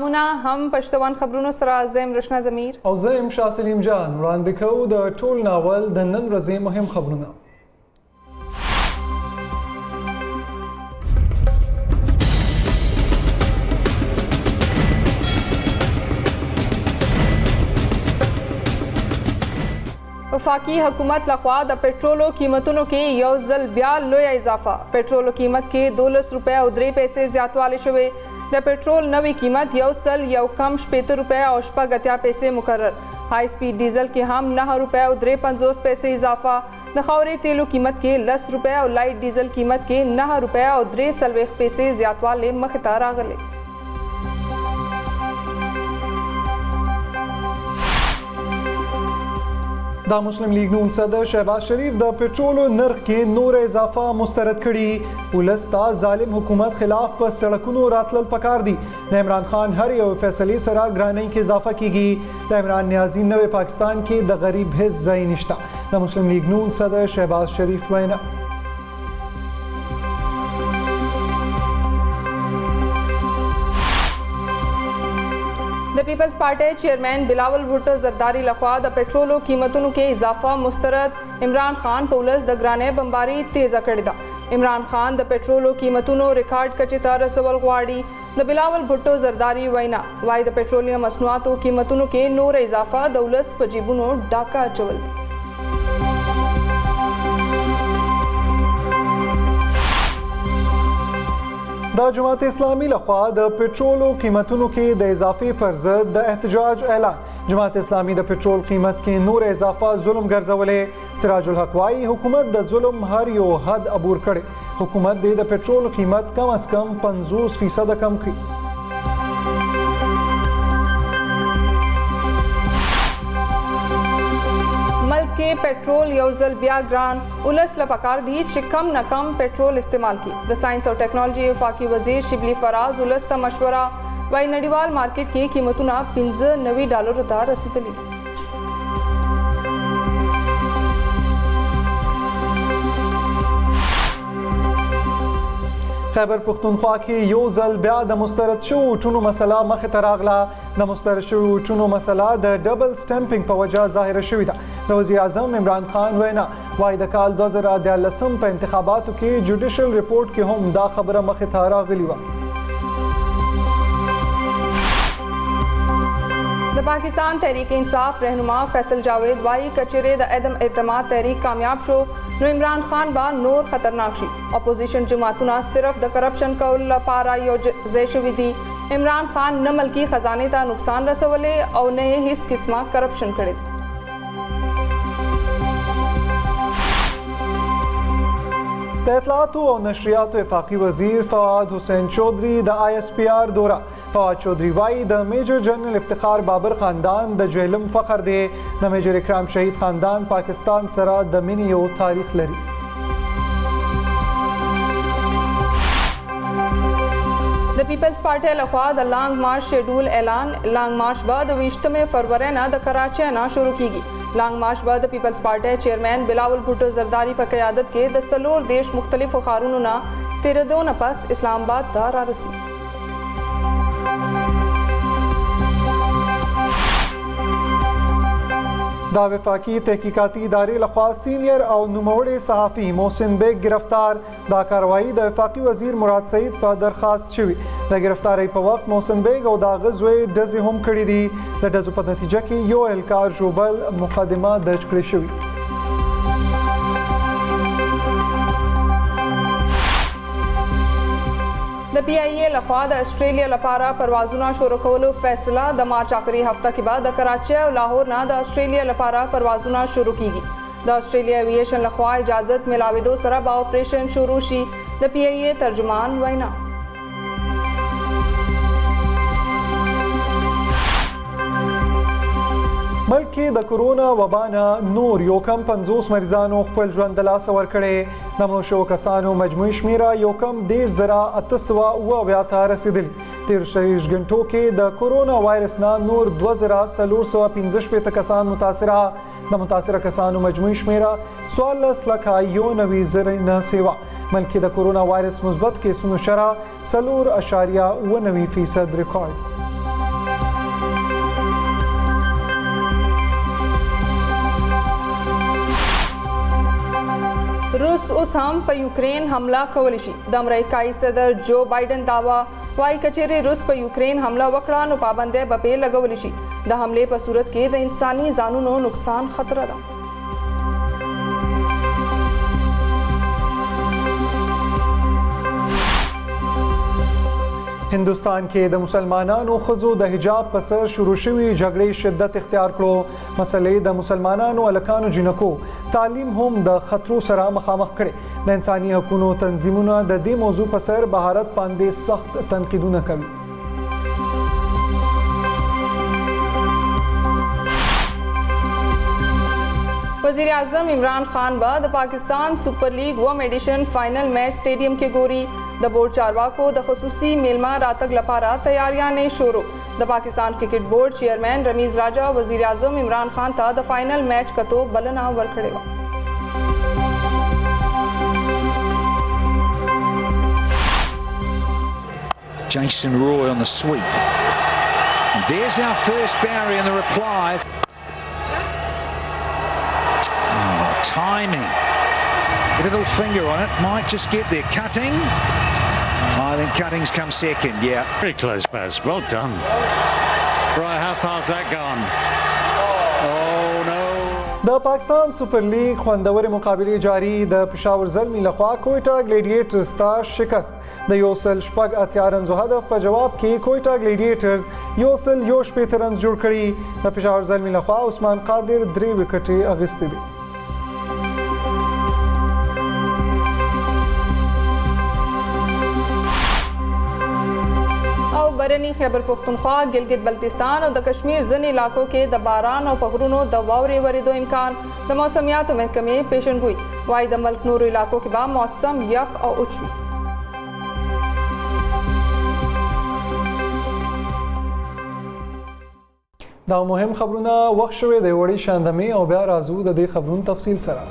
سلامونه هم پښتون خبرونو سره زم رشنا ضمیر او زم شاه سلیم جان وړاندې کوو د ټول ناول د نن ورځې مهم خبرونه. وفاقی حکومت لخوا د پټرولو قیمتونو کې یو ځل بیا لوی اضافه. پټرولو قیمت کې 12 روپے او 3 پیسې زیاتوالی شوی. د پټرول نوی قیمت یو سل یو کم 70 روپے او 80 پیسې مقرر. های سپیډ ډیزل کې هم 9 روپے او 53 پیسې اضافه. د خاورې تیلو قیمت کې 10 روپے او لایټ ډیزل قیمت کې 9 روپے او 43 پیسې زیاتوالی مخې ته راغلی. د مسلم لیگ نون صدر شهباز شریف د پټرولو نرخ کې نور اضافه مسترد کړي. ولس ته ظالم حکومت خلاف په سړکونو راتلل پکار دي. د عمران خان هر یو فیصلې سره ګرانۍ کې اضافه کیږي. د عمران نیازي نوې پاکستان کې د غریب هیڅ ځای نشته. د مسلم لیگ نون صدر شهباز شریف وینا. د پیپلز پارټي چیئرمین بلاول بھٹو زرداری لخوا د پټرولو قیمتونو کې اضافه مسترد. عمران خان په ولس د ګرانۍ بمباري تیزه کړې ده. عمران خان د پټرولو قیمتونو ریکارډ کچې ته رسول غواړي. د بلاول بھٹو زرداری وینا وايي د پټرولیم مصنوعاتو قیمتونو کې نور اضافه د ولس په جیبونو ډاکه اچول. د جماعت اسلامي لخوا د پټرولو قیمتونو کې د اضافې پر ضد د احتجاج اعلان. جماعت اسلامي د پټرول قیمت کې نور اضافه ظلم ګرځولې. سراج الحق وايي حکومت د ظلم هر یو حد عبور کړي. حکومت دې د پټرول قیمت کم از کم 50% کم کړي. ملک کې پټرول یو ځل بیا ګران. ولس له پکار دی چې کم نه کم پټرول استعمال کړي. د ساينس او ټیکنالوژي وفاقي وزیر شبلی فراز ولس ته مشوره وايي نړیوال مارکیټ کې قیمتونه $15 ته رسیدلي. خیبر پختونخوا کې یو ځل بیا د مسترد شوو اوټونو مسله مخې ته راغله. د مسترد شوو اوټونو مسله د ډبل سټمپینګ په وجه ظاهره شوې ده. د وزیر اعظم عمران خان وینا وايي د کال 2013 په انتخاباتو کې جوډیشل ریپورټ کې هم دا خبره مخې ته راغلې وه. د پاکستان تحریک انصاف رهنما فیصل جاوید وايي کچره د عدم اعتماد تحریک کامیاب شو نو عمران خان با نور خطرناک شي. اپوزیشن جماعتونه صرف د کرپشن کول لپاره یو ځای شوي دي. عمران خان نه ملکی خزانه ته نقصان رسولې او نه هیڅ قسمه کرپشن کړی. د اطلاعاتو او نشریاتو وفاقي وزیر فواد حسین چودھری د ISPR دوره. فواد چودھری وايي د میجر جنرل افتخار بابر خاندان د جهلم فخر دی. د میجر اکرام شهید خاندان پاکستان سره د مینې یو تاریخ لري. د پیپلز پارټي لخوا د لانګ مارچ شیډول اعلان. لانګ مارچ به د 20 فروری نه د کراچۍ نه شروع کیږي. لانګ مارچ به د پیپلز پارټي چیئرمین بلاول بھٹو زرداری په قیادت کې د سلور دیش مختلفو ښارونو نه تیرېدو نه پس اسلام آباد ته رارسي. د وفاقي تحقیقاتي ادارې لخوا سینیر او نوموړی صحافي محسن بیگ گرفتار. دا کاروایی د وفاقي وزیر مراد سعید په درخواست شوی. د گرفتاری په وخت محسن بیگ او د هغه زوی ډزې هم کړي دي. د ډزو په نتیجه کې یو اهلکار ژوبل مقدمه درج کړې شوې. د PIA لخوا د استرالیا لپاره پروازونه شروع کولو فیصله. د مارچ آخري هفته کې بعد د کراچۍ او لاهور نه د استرالیا لپاره پروازونه شروع کیږي. د استرالیا ایویشن لخوا اجازت ملاویدو سره به اپریشن شروع شي. د PIA ترجمان وینا ملک کې د کرونا وبا نه نور یو کم 50 مریضانو خپل ژوند د لاسه ورکړی. د مړو شوو کسانو مجموعي شمیره یو کم 10,878 ته رسیدلي. تېرو 24 غنټو کې د کرونا وایرس نه نور 2,415 کسان متاثره. د متاثره کسانو مجموعي شمیره 14,91,000 نه سیوه. ملک کې د کرونا وایرس مثبت کیسونو شرح 4.9% ریکارډ. روس اوس هم په یوکرین حمله کولی شي. د امریکایي صدر جو بایدن دعوا وايي کچېرې روس په یوکرین حمله وکړه نو پابندۍ به پرې لګولی شي. د حملې په صورت کې د انساني ځانونو نقصان خطره ده. هندوستان کې د مسلمانانو ښځو د حجاب په سر شروع شوي جګړې شدت اختیار کړو. مسلې د مسلمانانو هلکانو جنکو تعلیم هم د خطرو سره مخامخ کړي. د انساني حقوقو تنظیمونه د دې موضوع په سر بهارت باندې سخت تنقیدونه کوي. वज़ीर आज़म इमरान खान बा द पाकिस्तान सुपर लीग वम एडिशन फाइनल मैच स्टेडियम के गोरी द बोर्ड चारवाको द खसूसी मेलमा रातक लपारा तैयारियां ने शोरो. द Pakistan cricket board chairman Ramiz Raja वज़ीर आज़म इमरान खान था द फाइनल मैच कतो बलना वरखड़े वा. Jason Roy on the sweep. And there's our first boundary and the reply. Timing, a little finger on it, might just get there. Cutting, I think Cutting's come second. Yeah, very close pass, well done. Right, how far's that gone? Oh no. د پاکستان سپر لیگ خوندور مقابله جاری. د پېښور زلمي لخوا کویټا ګلیډیټرز ته شکست. د یو سل شپږ اتیا رنزو هدف په جواب کې کویټا ګلیډیټرز یو سل یو شپېته رنز جوړ کړي. د پېښور زلمي لخوا عثمان قادر 3 وکټې اخیستې دي. برنی خیبر پختونخوا ګلګت بلتستان او د کشمیر ځینې علاقو کې د باران او په غرونو د واورې ورېدو امکان. د موسمیاتو محکمې پیشنګوئی وايي د ملک نورو علاقو کې به موسم یخ او اوچ وي. دا مهم خبرونه وخت شوی د وړي شاندمې او بیا راځو د دې خبرونو تفصیل سره.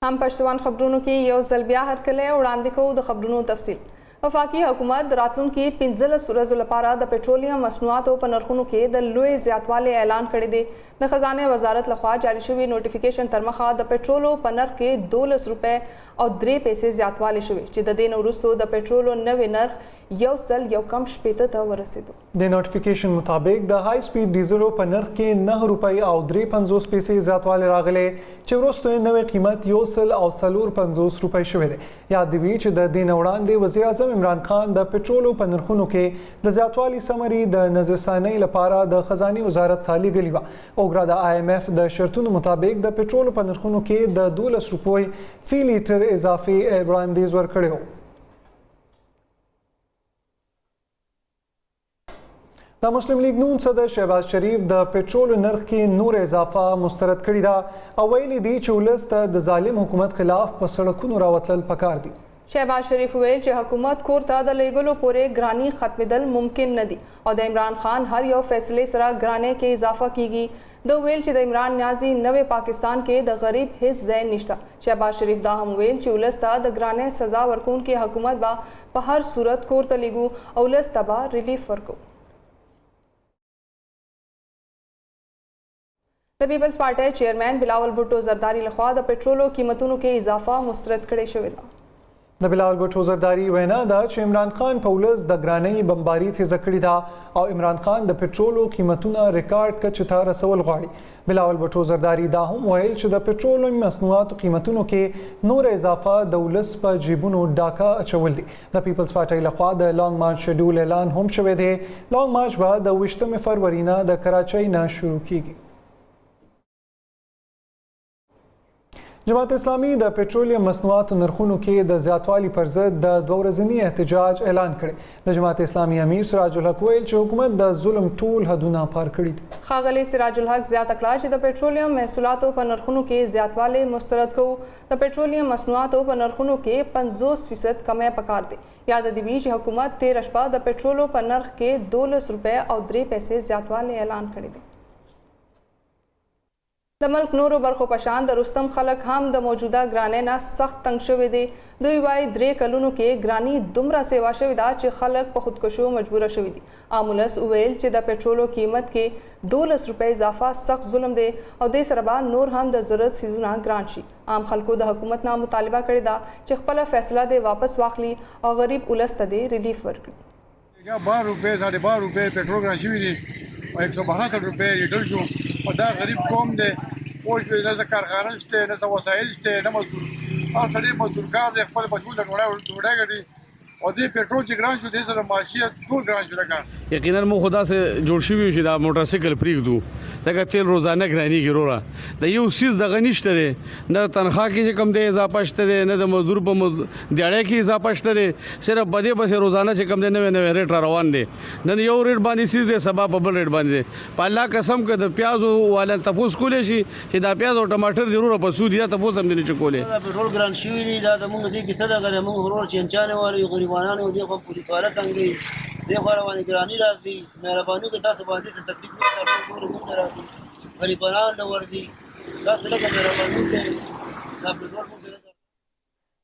هم پښتون خبرونو کې یو ځل بیا هرکلی وړاندې کوو د خبرونو تفصیل. وفاقي حکومت د راتلونکي 15 ورځو لپاره د پټرولیم مصنوعاتو په نرخونو کې د لوی زیاتوالي اعلان کړی دی. د خزانه وزارت لخوا جاری شوی نوټیفیکیشن تر مخه د پټرولو په نرخ کې 12 روپۍ او 3 پیسې زیاتوالی شوی چې د دې نه وروسته د پټرولو نوې نرخ یو سل یو کم شپېته ته ورسېدو. د نوټیفیکیشن مطابق د های سپیډ ډیزلو په نرخ کې 9 روپۍ او 53 پیسې زیاتوالی راغلی چې وروسته یې نوې قیمت یو سل او 450 روپۍ شوی دی. یاد دی چې د دې نه وړاندې وزیر اعظم عمران خان د پټرولو په نرخونو کې د زیاتوالي سمري د نظرثانۍ لپاره د خزانه وزارت ته لیږلې وه. اوګرا د IMF د شرطونو مطابق د پټرولو په نرخونو کې د 12 روپۍ فی لیټر اضافي وړاندیز ورکړی و. د مسلم لیگ نون صدر شهباز شریف د پټرولو نرخ کې نور اضافه مسترد کړې ده او ویلي دی چې ولس ته د ظالم حکومت خلاف په سړکونو راوتلل پکار دي. شهباز شریف ویل چې حکومت کور ته د لیږلو پورې ګراني ختمېدل ممکن نه دي او د عمران خان هر یو فیصلې سره ګرانۍ کې اضافه کیږي. د ویل چې د عمران نیازي نوې پاکستان کې د غریب هیڅ ځای نشته. شهباز شریف دا هم ویل چې ولس ته د ګرانۍ سزا ورکوونکې حکومت به په هر صورت کور ته لیږو او ولس ته به ریلیف ورکوو. د پیپلز پارټۍ چیرمین بلاول بھټو زرداری لخوا د پټرولو قیمتونو کې اضافه مسترد کړې شوې ده. د بلاول بھټو زرداری وینا ده چې عمران خان په ولس د ګرانۍ بمباري تیزه کړې ده او عمران خان د پټرولو قیمتونه ریکارډ کچې ته رسول غواړي. بلاول بھټو زرداری دا هم ویل چې د پټرولو مصنوعاتو قیمتونو کې نور اضافه د ولس په جیبونو ډاکه اچول دي. د پیپلز پارټۍ لخوا د لانګ مارچ شیډول اعلان هم شوی دی. لانګ مارچ به د 28 فروری نه د کراچۍ نه شروع کیږي. جماعت اسلامي د پټرولیم مصنوعاتو نرخونو کې د زیاتوالي پر ضد د 2 ورځني احتجاج اعلان کړی. د جماعت اسلامي امیر سراج الحق ویل چې حکومت د ظلم ټول حدونه پار کړي دي. ښاغلي سراج الحق زیاته کړه چې د پټرولیم محصولاتو په نرخونو کې زیاتوالی مسترد کوو. د پټرولیم مصنوعاتو په نرخونو کې 50% کمی پکار دی. یاد دی چې حکومت 13 شپه د پټرولو په نرخ کې 12 روپے او 3 پیسې زیاتوالی اعلان کړی دی. د ملک نورو برخو په شان د رستم خلک هم د موجوده ګرانۍ نه سخت تنګ شوي دي. دوی وایي 3 کلونو کې ګراني دومره سیوا شوې ده چې خلک په خودکشو مجبوره شوي دي. عامولس وویل چې د پټرولو قیمت کې 12 روپۍ اضافه سخت ظلم دی او دې سره به نور هم د ضرورت څیزونه ګران شي. عام خلکو د حکومت نه مطالبه کړې ده چې خپله فیصله دې واپس واخلي او غریب ولس ته دې ریلیف ورکړي. 12 روپے 12.5 روپے पेट्रोल ग्रां شوي دي او 162 روپے لیټر شو او دا غریب قوم دی. اوس نه کارخانه شته نه وسایل شته نه مزدور هر سړی مزدورګار دی خپل بچو ته ډوډۍ ګټي او دې पेट्रोल چې ګران شو دې سره معاشیت ټول ګران شو. لکه یقینا مو خدا سره جوړ شوی چې دا موټر سایکل پریږدو دغه تیل روزانه ګرانیږي وروره د یو سیس دغه نشته دی نه تنخواه کې چې کم دی اضافه شته دی نه د مزدور په دیاړۍ کې اضافه شته دی صرف بده بس روزانه چې کم دی نوې ریټ را روان دی نن یو ریټ باندې سیس دی سبا په بل ریټ باندې دی. په الله قسم که د پیازو والا تپوس کولی شي چې دا پیاز او ټماټر ضروره په سود یا تپوس هم نه کولی. دا پټرول ګران شوی دی دا د موږ دې کې څه ده غره موږ ورور چنچانه واري غریبانو دې خو پولیس والا څنګه دې خو رواني ګرانی راځي مهرباني کې تاسو باندې تکلیف نه تاسو موږ راځي غریبانو نه وردي دا څه لکه مهرباني کې دا پټرول موږ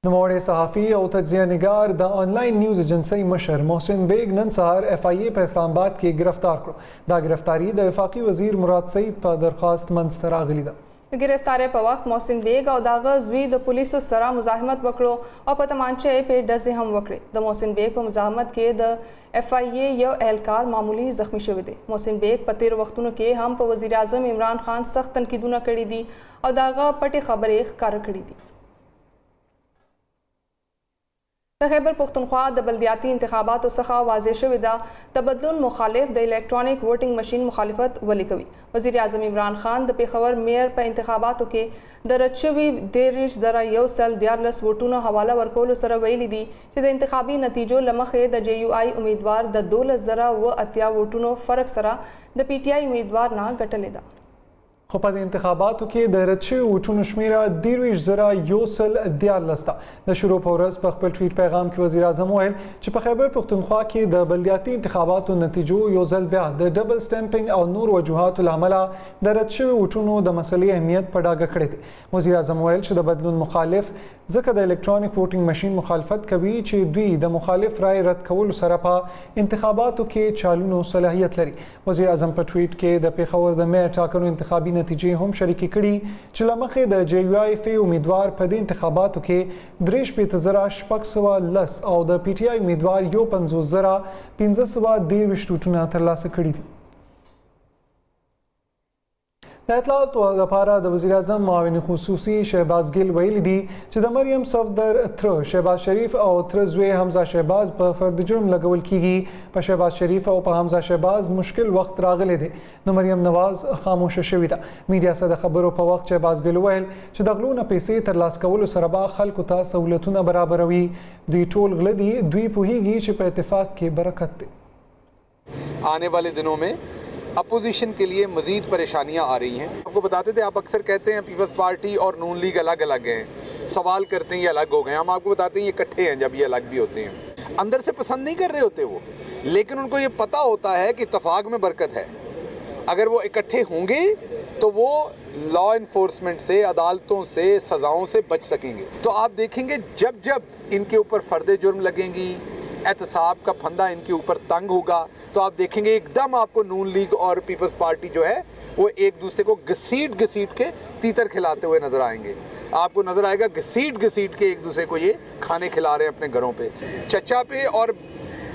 نوموړی صحافي او تجزیه نگار د آنلاین نیوز ایجنسی مشر محسن بیگ نن سهار FIA په اسلام آباد کې گرفتار کړو. دا گرفتاری د وفاقي وزیر مراد سعید په درخواست منځته راغلی ده. د گرفتاری په وخت محسن بیگ او داغه زوی د پولیسو سره مزاحمت وکړو او په تمانچه په ډزې هم وکړې. د محسن بیگ په مزاحمت کې د FIA یو اهلکار معمولی زخمی شوی دی. محسن بیگ په تیر وختونو کې هم په وزیر اعظم عمران خان سخت تنقیدونه کړي دي او داغه پټې خبرې ښکاره کړي دي. د خیبر پختونخوا د بلدیاتي انتخاباتو څخه واضح شوې ده د بدلون مخالف د الکترونیک ووټینګ ماشین مخالفت ولې کوي. وزیر اعظم عمران خان د پیښور میر په انتخاباتو کې د رد شوي 13,114 ووټونو حواله ورکولو سره ویلي دي چې د انتخابي نتیجو له مخې د JUI امیدوار د 12,080 ووټونو فرق سره د PTI امیدوار نه ګټلې ده. خو په انتخاباتو کې د رد شویو ووټونو شمیره 23,114 ده. د شروع په ورځ په خپل ټویټ پیغام کې وزیر اعظم ویل چې په خیبر پختونخوا کې د بلدیاتي انتخاباتو نتیجو یو ځل بیا د ډبل سټمپینګ او نور وجوهاتو له امله د رد شویو ووټونو د مسلې اهمیت په ډاګه کړی دی. وزیر اعظم ویل چې د بدلون مخالف ځکه د الکترونیک ووټینګ ماشین مخالفت کوي چې دوی د مخالف رای رد کولو سره په انتخاباتو کې چالونو صلاحیت لري. وزیر اعظم په ټویټ کې د پیښور د میر ټاکنو انتخابي نتیجې هم شریکې کړي چې له مخې د JUI امیدوار په دې انتخاباتو کې 63,610 او د PTI امیدوار 50,523 ووټونه ترلاسه کړي دي. د اطلاعاتو لپاره د وزیر اعظم معاون خصوصي شهباز ګیل ویلي دي چې د مریم صفدر تره شهباز شریف او تره زوی حمزه شهباز په فرد جرم لګول کیږي. په شهباز شریف او په حمزه شهباز مشکل وخت راغلی دی نو مریم نواز خاموشه شوې ده. میډیا سره د خبرو په وخت شهباز ګیل ویل چې د غلو نه پیسې ترلاسه کولو سره به خلکو ته سہولتونه برابروي. دوی ټول غله دي دوی پوهیږي چې په اتفاق کې برکت دی. आने वाले दिनों में अपोजिशन के लिए मजीद परेशानियां आ रही हैं. आपको बताते थे आप अक्सर कहते हैं पीपल्स पार्टी और नून लीग अलग अलग हैं, सवाल करते हैं ये अलग हो गए. हम आपको बताते हैं ये इकट्ठे हैं जब ये अलग भी होते हैं. अंदर से पसंद नहीं कर रहे होते वो, लेकिन उनको ये पता होता है कि इत्तेफाक में बरकत है. अगर वो इकट्ठे होंगे तो वो लॉ इन्फोर्समेंट से अदालतों से सज़ाओं से बच सकेंगे. तो आप देखेंगे जब जब इनके ऊपर फ़र्द जुर्म लगेंगी एहतसाब का फंदा इनके ऊपर तंग होगा तो आप देखेंगे एकदम आपको नून लीग और पीपल्स पार्टी जो है वो एक दूसरे को घसीट के तीतर खिलाते हुए नजर आएंगे. आपको नजर आएगा घसीट के एक दूसरे को ये खाने खिला रहे हैं अपने घरों पे. चचा पे और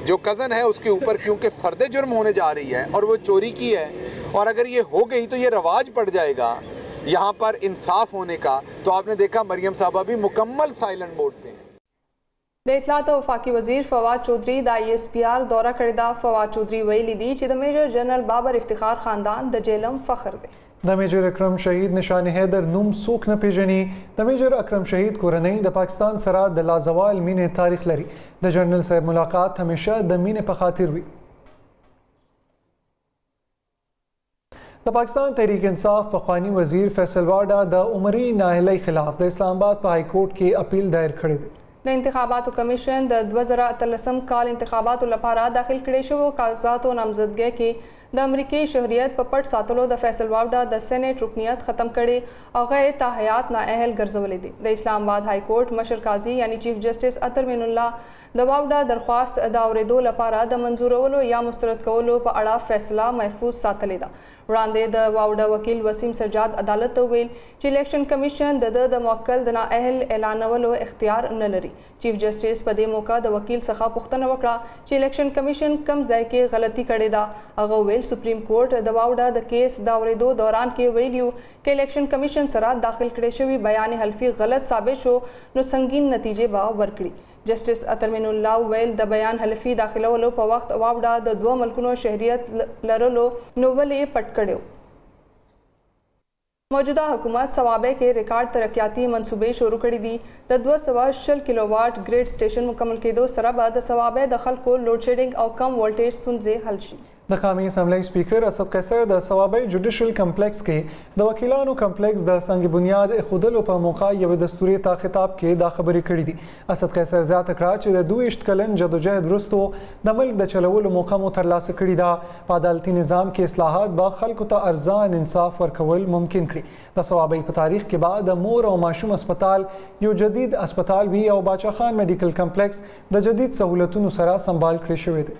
जो कज़न है उसके ऊपर क्योंकि फ़र्द जुर्म होने जा रही है और वो चोरी की है और अगर ये हो गई तो ये रवाज पड़ जाएगा यहाँ पर इंसाफ होने का. तो आपने देखा मरियम साहबा भी मुकम्मल साइलेंट मोड पे हैं. د اطلاعات او وفاقي وزیر فواد چودھری د ISPR دوره کړې ده. فواد چودھری ویلي دي چې د میجر جنرال بابر افتخار خاندان د جیلم فخر دی. د میجر اکرم شهید نشان حیدر نوم څوک نه پیژني. د میجر اکرم شهید کورنۍ د پاکستان سره د لازوال مینې تاریخ لري. د جنرال صاحب ملاقات همیشه د مینې په خاطر وي. د پاکستان تحریک انصاف پخوانی وزیر فیصل واډا د عمري نااهلۍ خلاف د اسلام آباد په های کورټ کې اپیل دایر کړی دی. د انتخاباتو کمیشن د 2013 کال انتخاباتو لپاره داخل کړي شوو کاغذاتو نامزدګۍ کې د امریکای شهریت په پټ ساتلو د فیصل واډا د سېنیټ رکنیت ختم کړي او غیر تاحیات نااهل ګرځولې دي. د اسلام آباد های کورټ مشر قاضي یعنی چیف جسټس اطهر مین الله د واډا درخواست د اورېدو لپاره د منظورولو یا مسترد کولو په اړه فیصله محفوظ ساتلې ده. وړاندې د واوډا وکیل وسیم سجاد عدالت ته ویل چې الیکشن کمیشن د موکل د نااهل اعلانولو اختیار نه لري. چیف جسټس په دې موقع د وکیل څخه پوښتنه وکړه چې الیکشن کمیشن کم ځای کې غلطي کړې ده. هغه ویل سپریم کورټ د واوډا د کیس د اورېدو دوران کې ویلیو چې الیکشن کمیشن سره داخل کړي شوی بیان حلفي غلط ثابت شو نو سنگین نتیجې به ورکړي. جسټس اطهر مین الله ویل د بیان حلفي داخلولو په وخت واوډا د دوه ملکونو شهریت لرلو نو ولې پټ کړو. موجوده حکومت سوابه کې ریکارډ ترقیاتی منصوبې شروع کړي دي. د 240 کیلو واټ ګریډ سټیشن مکمل کېدو سره به د سوابه د خلکو لوډ شیډینګ او کم ولټیج ستونزې حل شي. د قومي اسمبلی سپیکر اسد قیصر د سوابۍ جوډیشل کمپلیکس کې د وکیلانو کمپلیکس د سنگ بنیاد ایښودلو په موقع یو دستوري تا خطاب کې دا خبرې کړې دي. اسد قیصر زیاته کړه چې د 22 کلن جدوجہد وروسته د ملک د چلولو موقع مو ترلاسه کړې ده. په عدالتي نظام کې اصلاحات به خلکو ته ارزان انصاف ورکول ممکن کړي. د سوابۍ په تاریخ کې بعد د مور او ماشوم اسپتال یو جدید اسپتال وي او باچا خان میډیکل کمپلیکس د جدید سہولتونو سره سنبال کړی شوی دی.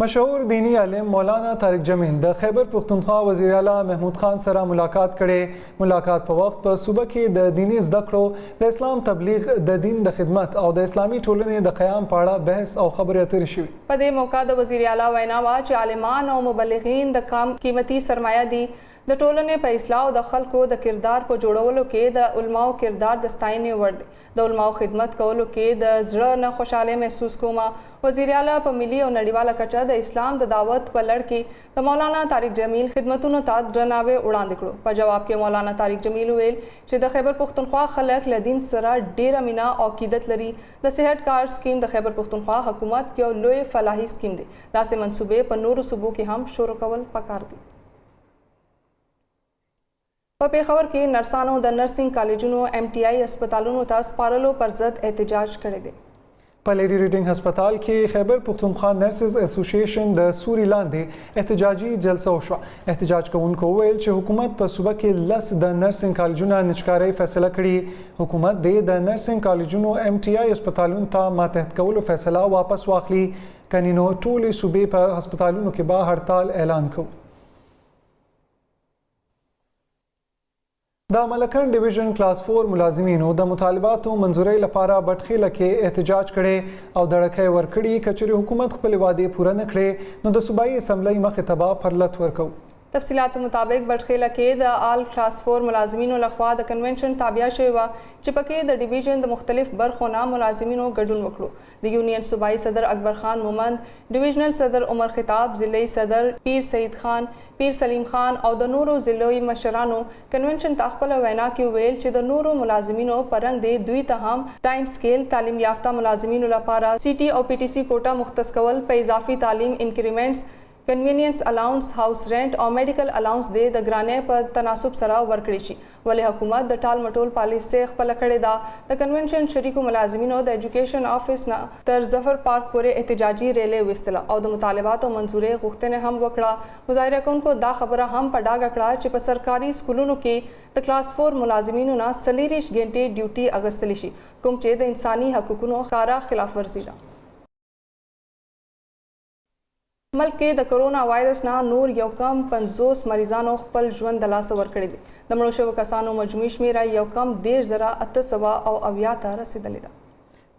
مشهور دینی عالم مولانا طارق جمیل د خیبر پختونخوا وزیر اعلی محمود خان سره ملاقات کړي. ملاقات په وخت په صوبه کې د دینی زده کړو د اسلام تبلیغ د دین د خدمت او د اسلامي ټولنې د قیام په اړه بحث او خبرې اترې شوې. په دې موقع د وزیر اعلی وینا وا چې عالمان او مبلغین د کام قیمتي سرمایه دي. د ټولنې په اصلاح او د خلکو د کردار په جوړولو کې د علماو کردار د ستاینې وړ دی. د علماو خدمت کولو کې د زړه نه خوشاله محسوس کوم. وزیر اعلی په ملي او نړیواله کچه د اسلام د دعوت په لړ کې د مولانا طارق جمیل خدمتونو ته درناوی وړاندې کړو. په جواب کې مولانا طارق جمیل ویل چې د خیبر پختونخوا خلک له دین سره ډیره مینا او عقیدت لري. د صحت کارت سکیم د خیبر پختونخوا حکومت یو لوی فلاحي سکیم دی. داسې منصوبې په نورو صوبو کې هم شروع کول پکار دي. په پیښور کې نرسانو د نرسنګ کالجونو MTI هسپتالونو ته سپارلو پر ضد احتجاج کړی دی. په لیډي ریډینګ هسپتال کې خیبر پختونخوا نرسز اسوسییشن د سوري لاندې احتجاجي جلسه وشوه. احتجاج کوونکو ویل چې حکومت په صوبه کې لس د نرسنګ کالجونو نشکارۍ فیصله کړې. حکومت د نرسنګ کالجونو MTI هسپتالونو ته ماتحت کولو فیصله واپس واخلي. کنینو ټولې صوبې په هسپتالونو کې به هړتال اعلان کوي. د ملکن ډیویژن کلاس 4 ملازمینو د مطالباتو منظورۍ لپاره بټخیله کې احتجاج کړي او دړکې ورکړي. کچېرې حکومت خپل وعده پوره نه کړي نو د صوبایي اسمبلی مخې ته به پرلت ورکو. تفصیلات مطابق بټخیله کې د آل کلاس 4 ملازمینو لخوا د کنونشن تابع شوی و چې پکې د ډیویژن د مختلف برخو نه ملازمینو ګډون وکړو. د یونین صوبایي صدر اکبر خان مومند، ډیویژنل صدر عمر خطاب، ضلعي صدر پیر سعید خان، پیر سلیم خان او د نورو ضلعي مشرانو کنونشن ته خپل وینا کې ویل چې د نورو ملازمینو پرنګ دی دوی ته هم ټایم سکیل تعلیم یافته ملازمینو لپاره CT او PTC کوټه مختص کول، په اضافي تعلیم انکریمنټس، کنوینینس الاؤنس، هاوس رینټ او میډیکل الاؤنس د ګرانې په تناسب سره ورکړي شي. ولې حکومت د ټال مټول پالیسي خپل کړې ده. د کنونشن شریکو ملازمینو د ایجوکیشن آفیس نه تر ظفر پارک پورې احتجاجي ریلې وستله او د مطالباتو منظورې غوښتنې هم وکړه. مظاهره کوونکو دا خبره هم په ډاګه کړه چې په سرکاري سکولونو کې د کلاس 4 ملازمینو نه 40 غنټې ډیوټي اغستلی شي، کوم چې د انساني حقوقو ښکاره خلاف ورزي ده. ملک کې د کرونا وایرس نه نور یو کم 50 مریضانو خپل ژوند د لاسه ورکړی دی. د مړو شوو کسانو مجموعي شمیره یو کم 10,800 ته رسیدلې ده.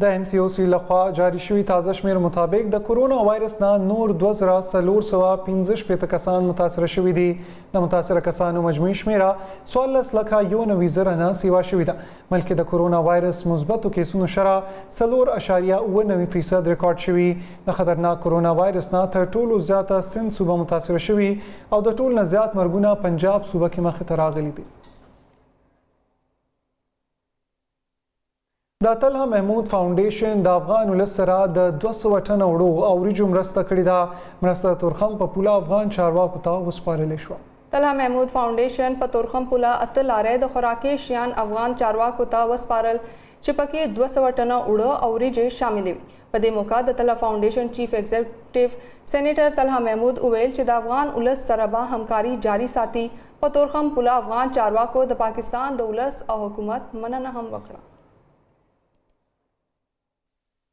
د NCOC لخوا جاری شوي تازه شمیر مطابق د کرونا وایرس نه نور 2415 کسان متاثر شوي دي. د متاثره کسانو مجموعي شمیره 14,91,000 نه سیوا شوې ده. بلکې د کرونا وایرس مثبتو کیسونو شرح 4.99% ریکارډ شوي. د خطرناک کرونا وایرس نه تر ټولو زیاته سند صوبه متاثر شوي او د ټول نه زیات مرګونه پنجاب صوبه کې مخې ته راغلي دي. د طلحه محمود فاونډیشن د افغان ولس سره د 200 ټنه وړو او وریجو مرسته کړې ده. مرسته تورخم په پوله افغان چارواکو ته وسپارلې شوه. طلحه محمود فاونډیشن په تورخم پوله 8 لارې د خوراکي شیان افغان چارواکو ته وسپارل چې پکې 200 ټنه وړو او وریجې شامل وي. په دې موقع د طلحه فاونډیشن چیف ایگزیکټیو سینیټر طلحه محمود وویل چې د افغان ولس سره به همکاري جاري ساتي. په تورخم پوله افغان چارواکو د پاکستان د ولس او حکومت مننه هم وکړه.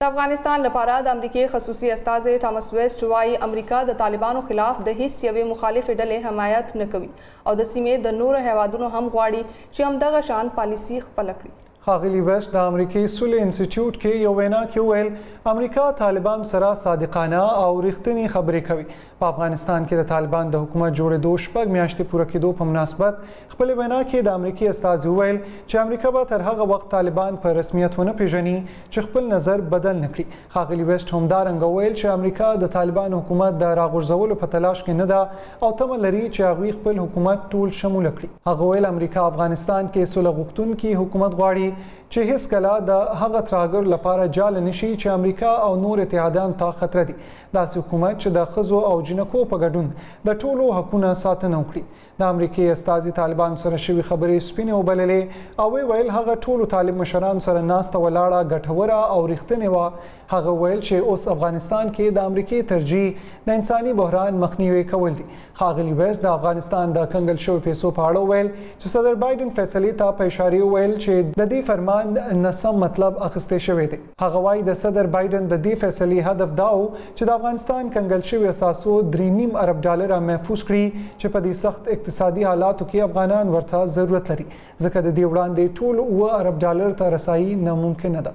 د افغانستان لپاره د امریکای خصوصي استازی ټامس ویسټ وایي امریکا د طالبانو خلاف د هیڅ یوې مخالفې ډلې حمایت نه کوي او د سیمې د نورو هیوادونو هم غواړي چې همدغه شان پالیسي خپله کړي. ښاغلي ویسټ د امریکایي سولې انسټیټیوټ کې یو وینا کې وویل امریکا طالبان سره صادقانه او رښتینې خبرې کوي. په افغانستان کې د طالبان د حکومت جوړېدو 6 میاشتې پوره کېدو په مناسبت خپلې وینا کې د امریکایي استازي وویل چې امریکا به تر هغه وخت طالبان په رسمیت ونه پیژني چې خپل نظر بدل نه کړي. ښاغلي ویسټ همدارنګه وویل چې امریکا د طالبان حکومت د راغورځولو په تلاش کې نه ده او تمه لري چې هغوی خپل حکومت ټول شموله کړي. هغه وویل امریکا افغانستان کې سوله غوښتونکي حکومت غواړي چې هیڅ کله د هغه ترهګر لپاره جال نشي چې امریکا او نور اتحادیان ته خطر دي. داسې حکومت چې د ښځو او جنکو په ګډون د ټولو حقونه ساتنه وکړي. د امریکای استازي طالبان سره شوي خبرې سپینې وبللې او ویل هغه ټولو طالب مشران سره ناسته ولاړه ګټوره او رښتینې وه. هغه ویل چې اوس افغانستان کې د امریکای ترجیح د انساني بحران مخنیوي کول دي. ښاغلي ویسټ د افغانستان د کنګل شوي پیسو په اړه ویل چې صدر بایدن فیصلې ته په اشاره ویل چې د دې فرمان نسم مطلب اخیستې شوی دی. هغه وایي د صدر بایدن د دې فیصلې هدف دا و چې د افغانستان کنګل شوي اساسو 3.5 ارب ډالر محفوظ کړي چې په دې سخت اقتصادي حالاتو کې افغانان ورته ضرورت لري ځکه د دې وړاندې ټول 9 ارب ډالر ته رسایي ناممکنه ده.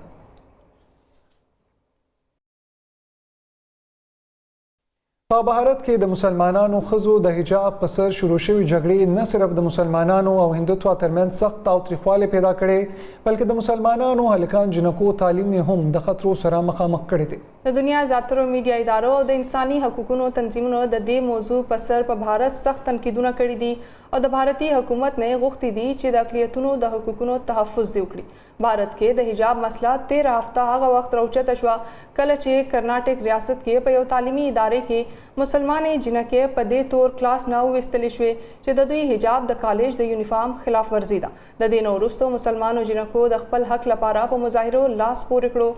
په بهارت کې د مسلمانانو ښځو د حجاب په سر شروع شوي جګړې نه صرف د مسلمانانو او هندوتوا ترمنځ سخت تاوتریخوالی پیدا کړي بلکې د مسلمانانو هلکان جنکو تعلیم هم د خطرو سره مخامخ کړي دي. د دنیا زیاترو میډیا ادارو او د انساني حقوقو تنظیمونو د دې موضوع په سر په بھارت سخت تنقیدونه کړي دي او د بھارتي حکومت نه غوښتي دي چې د اقلیتونو د حقوقو تحفظ دی وکړي. بھارت کې د حجاب مسله 13 هفته هغه وخت راوچته شوه کله چې کرناټک ریاست کې په یو تعلیمي ادارې کې مسلمانې جنکې په دې تور کلاس نه وستلې شوې چې د دوی حجاب د کالج د یونیفارم خلاف ورزي ده. د دې نه وروسته مسلمانو جنکو د خپل حق لپاره په مظاهرو لاس پورې کړو.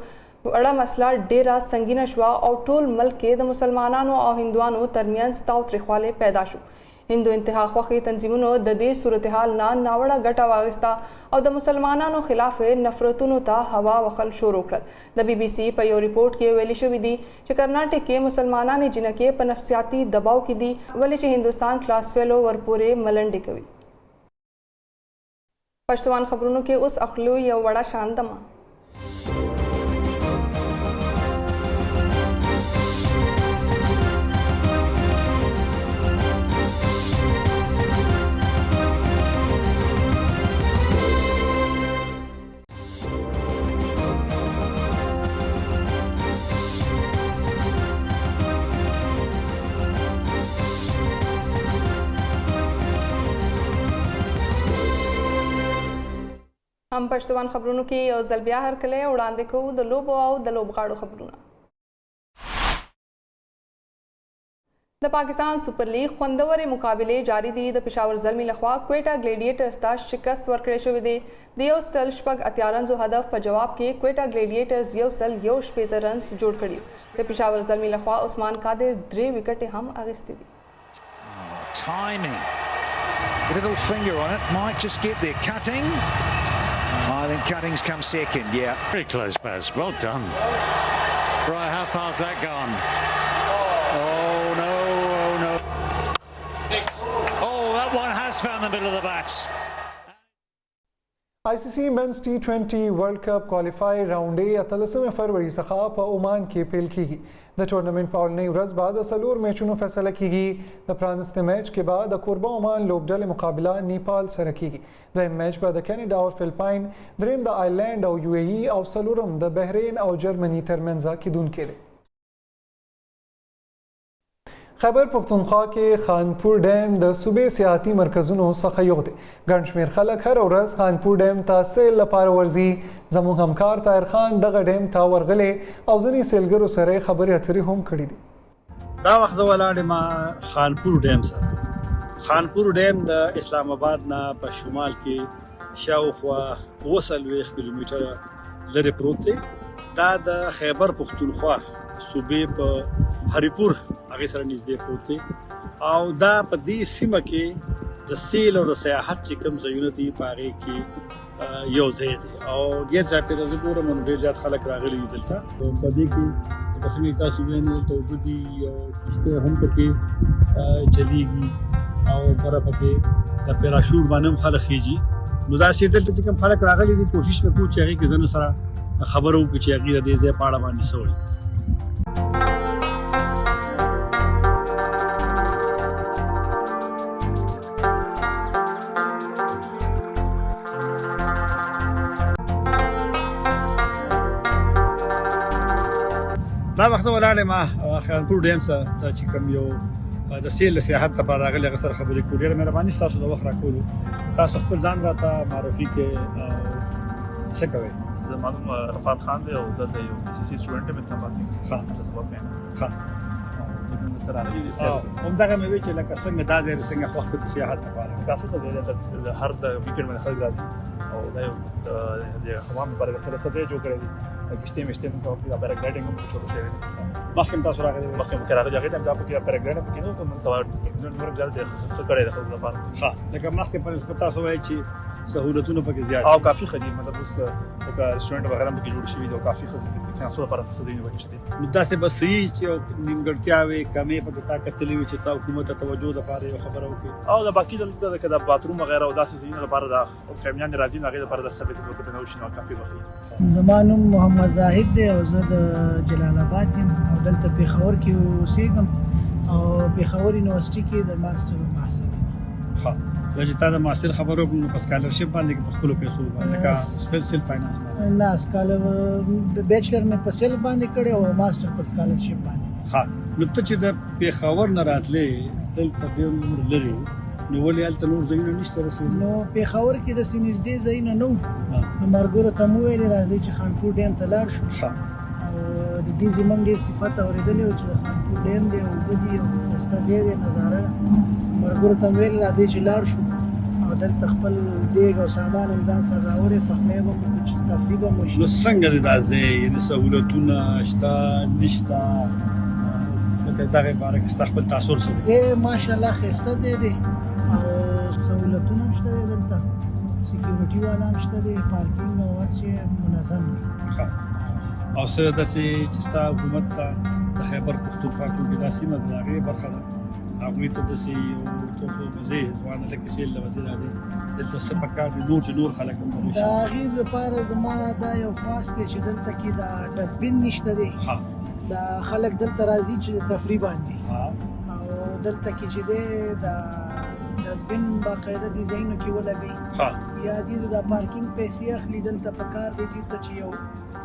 وړه مسله ډیره سنگینه شوه او ټول ملک کې د مسلمانانو او هندوانو ترمنځ تاوتریخوالی پیدا شو. هندو انتها خوښي تنظیمونو د دې صورتحال نه ناوړه ګټه واخیسته او د مسلمانانو خلاف نفرتونو ته هوا وخل شروع کړل. د BBC په یو ریپورت کې ویلي شوی دی چې کرناټک کې مسلمانانې جنکې په نفسیاتي دباو کې دي ولې چې هندوستان کلاس فیلو ورپورې ملنډې کوي. پښتون خبرونو کې اوس اخلو یو وړه شاندمه. هم پښتون خبرونو کې یو ځل بیا هرکلی وړاندې کوو د لوبو او د لوبغاړو خبرونه. د پاکستان سپر لیگ خوندورې مقابلې جاری دي. د پېښور زلمي لخوا کویټا ګلیډیټرز ته شکست ورکړی شوی دی. د 1.8 رنزو هدف په جواب کې کویټا ګلیډیټرز 1.18 رنز جوړ کړي. د پېښور زلمي لخوا عثمان قادر 3 وکټې هم اخیستې دي. Timing. A little finger on it. Might just get there. Cutting. I think Cutting's come second, yeah. Very close pass. Well done. Right, how far's that gone? Oh, no, oh, no. Oh, that one has found the middle of the bat. ICC men's T20 world cup qualify round ए 13 फरवरी څخه په عمان کې پیل کیږي د ټورنمنټ په اولنۍ ورځ بعد د څلور میچونو فیصله کیږي د پرانستې میچ کې بعد د کوربه عمان لوبډلې مقابله نیپال سره کیږي دویم میچ به د کینیډا او فلپاین دریم د آیلند او UAE او څلورم د بحرین او جرمني ترمنځ کیدونکي دی خیبر پختونخوا کې خانپور ډیم د صوبې سیاحتي مرکزونو څخه یو دی ګڼ شمېر خلک هره ورځ خانپور ډیم ته سیل لپاره ورځي زموږ همکار طاهر خان دغه ډیم ته ورغلی او ځینې سیلګرو سره یې خبرې اترې هم کړي دي دا وخت زه ولاړ یم خانپور ډیم سره خانپور ډیم د اسلام آباد نه په شمال کې شاوخوا 40 کیلومتره لرې پروت دی دا د خیبر پختونخوا صوبې په هریپور هغې سره نږدې پروت دی او دا په دې سیمه کې د سیل او د سیاحت چې کوم ځایونه دي په هغې کې یو ځای دی او ګیر چاپېره زه ګورم نو ډېر زیات خلک راغلي دي دلته په دې کې لکه څنګه تاسو وینئ دلته اوبه دي او کښتۍ هم پکې چلیږي او بره پکې د پیراشوټ باندې هم خلک خیږي نو داسې دلته چې کوم خلک راغلي دي کوشش وکړو چې هغې کې زه سره خبره وکړو چې هغې د دې ځای په اړه باندې څه وایي دا وخت ولاړ یم خانپور ډیم سره دا چې کوم یو د سیل سیاحت لپاره راغلی هغه سره خبرې کوو ډېره مهرباني ستاسو د وخت راکولو تاسو خپل ځان راته معرفي کې څه کوئ زه معلوم رفعت خان دی او زه د یو ICC سټوډنټ یم اسلام آباد کې ښه زه سبق وایم ښه همدغه مې وی چې لکه څنګه دا ځای څنګه خوښ د سیاحت لپاره کافي ښه ځای دی د هر د ویکینډ باندې خلک راځي او دا یو د حمام لپاره خپل ښه ځای جوړ کړی دی کښتۍ مشتۍ هم کوي پیراګلایډینګ هم شروع شوی دی مخکې تاسو راغلي مخکې مو راغلي هغې ټایم دا پکې پیراګلایډینګ پکې نه و نن سبا نور هم زیات ښه کړی دی خلکو لپاره ښه لکه مخکې په نسبت تاسو وایئ چې سهولتونه پکې زیات او کافي ښه دي مطلب اوس لکه رسټورانټ وغیره هم پکې جوړ شوي دي او کافي ښه کېناستو لپاره ښه ځایونه پکې شته نو داسې به صحیح چې نیمګړتیاوې کمې پکې تا کتلې وي چې تا حکومت ته توجه دپاره یو خبره وکړي او د باقي دلته لکه د باتروم وغیره او داسې ځایونه لپاره د فیملیان راځي نو هغې لپاره د سرویسز ورته نه وشي نو کافي به ښه زما نوم محمد زاهد دی او زه د جلال آباد یم او دلته پېښور کې اوسېږم او پېښور یونیورسټي کې د ماسټر محصل یم ښه دا چې تا د محصل خبرو وکړو په سکالرشپ باندې په خپلو پیسو باندې لکه سیلف فاینانس نه بیچلر مې په سیلف باندې کړی او ماسټر په سکالرشپ باندې ښه نو ته چې د پېښور نه راتلې دلته ډېر نور لرې نو ولې هلته نور ځایونه نشته رسېدلي نو پېښور کې داسې نږدې ځایونه نه وو نو ملګرو ته مو ویلې راځئ چې خانپور ډیم ته لاړ شو ښه او د دې زموږ ډېر صفت اورېدلی وو چې د خانپور ډیم دی اوبه دي او ښایسته ځای دی نظاره ده ملګرو ته مو ویل راځئ چې لاړ شو او دلته خپل دیګ او سامان هم ځان سره راوړی پخلی به مو چې تفریح به مو شي نو څنګه دی دا ځای یعنې سهولتونه شته نشته لکه دغې باره کې ستا خپل تاثر څه دی ځای ماشاءالله ښایسته ځای دی او سهولتونه هم شته دی دلته سکیورټي والا هم شته دی پارکینګ او هر شی منظم دی ښه او څه داسې چې ستا حکومت ته د خیبر پښتونخوا کې دا سیمه ده د هغې برخه ده هغوی ته داسې یو تحفه وزې ځوانه لکه سیل د وزې راځي دلته څه پکار دي نور چې نور خلک هم د هغې لپاره زما دا یو خواست دی چې دلته کې د ډسبین نشته دی د خلک دلته راځي چې تفریح باندې او دلته کې چې دی د ډسبین باقاعده ډیزاینو کې ولګوي یا دې د پارکینګ پیسې اخلي دلته پکار دی دلته چې یو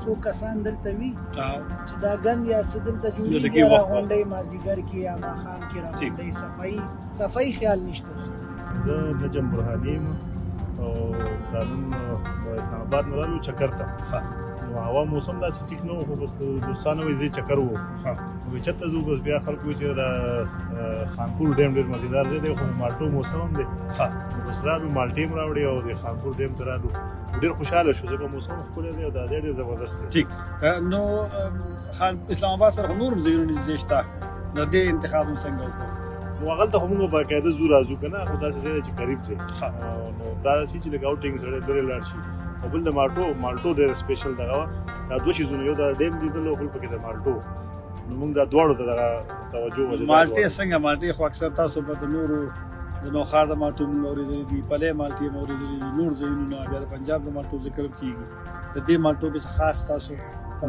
څو کسان دلته وي چې دا ګند یا څه دلته جوړېږي راغونډۍ مازدیګر کې یا ماښام کې راغونډۍ صفایي خیال نشته زه نجم برهاني یم او دا نن اسلام آباد نه رالو چکر ته نو هوا موسم داسې ټیک نه و خو بس دوستانو وایي ځای چکر و وایي چېرته ځو بس بیا خلکو وایي چې دا خانپور ډیم ډېر مزېدار ځای دی خو مالټو موسم هم دی نو بس رالو مالټې هم راوړې او د خانپور ډیم ته رالو ډېر خوشحاله شو ځکه موسم ښکلی دی او دا ځای ډېر زبردست دی ټیک نو اسلام آباد سره خو نور هم ځایونه نږدې شته نو دې انتخاب هم څنګه وکړو نو هغلته خو موږ باقاعده ځو راځو که نه خو داسې ځای دی چې قریب دی نو دا داسې چې لږ آوټینګ سړی لرې لاړ شي او بل د مالټو ډېر سپیشل دغه وه دا دوه چیزونه یو د ډیم لیدل او بل پکې د مالټو نو موږ دا دواړو ته دغه توجه مالټې څنګه مالټې خو اکثر تاسو به د نورو د نوخار د مالټو موږ اورېدلي دي، پلې مالټې مو اورېدلي دي، نور ځایونو نه بیا د پنجاب د مالټو ذکر کېږي. د دې مالټو کې څه خاص تاسو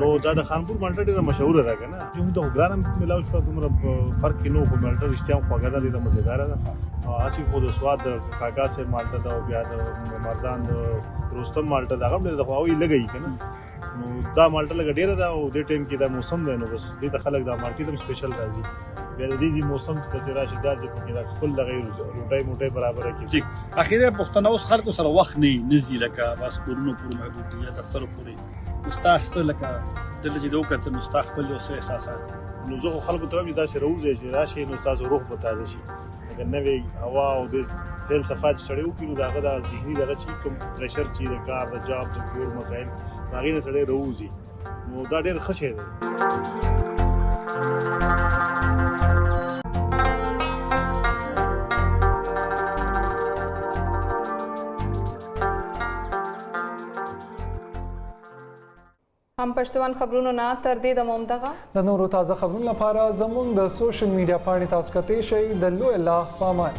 نو دا د خانپور مالټه ډېره مشهوره ده که نه، چې موږ ته خو ګرانه میلاو شوه، دومره فرق کې نه و، خو مالټه رښتیا هم خوږه ده، ډېره مزېداره ده. هسې خو د سواد د کاکا صاحب مالټه ده او بیا د مردان د رستم مالټه ده، هغه هم ډېره ده، خو هغوی لږه وي که نه. نو دا مالټه لږه ډېره ده او دې ټایم کې دا موسم دی، نو بس دې ته خلک دا مالټې ته هم سپیشل راځي. بیا د دې موسم که چې راشي دا چې پکې دا خپل دغه روټۍ موټۍ برابره کړي. اخیری پښتنه اوس خلکو سره وخت نه ځي، لکه بس کورونو پورې محدود دي یا دفترو پورې. نو ستا څه لکه دلته چې د وکتل نو ستا خپل یو څه احساسات؟ نو زه خو خلکو ته وایم چې داسې راوځئ چې راشئ نو ستاسو روح به تازه شي. لکه نوې هوا او د سیل صفا چې سړی وکړي نو د هغه د ذهني دغه چې کوم پریشر چې د کار د جاب د کور مسایل د هغې نه سړی راوځي، نو دا ډېر ښه شی دی. هم پښتون خبرونو نه تر دې د مومدغه د نورو تازه خبرونو لپاره زموږ د سوشل میډیا پاڼې تاسو کتئ شئ. د لوی الله په امان.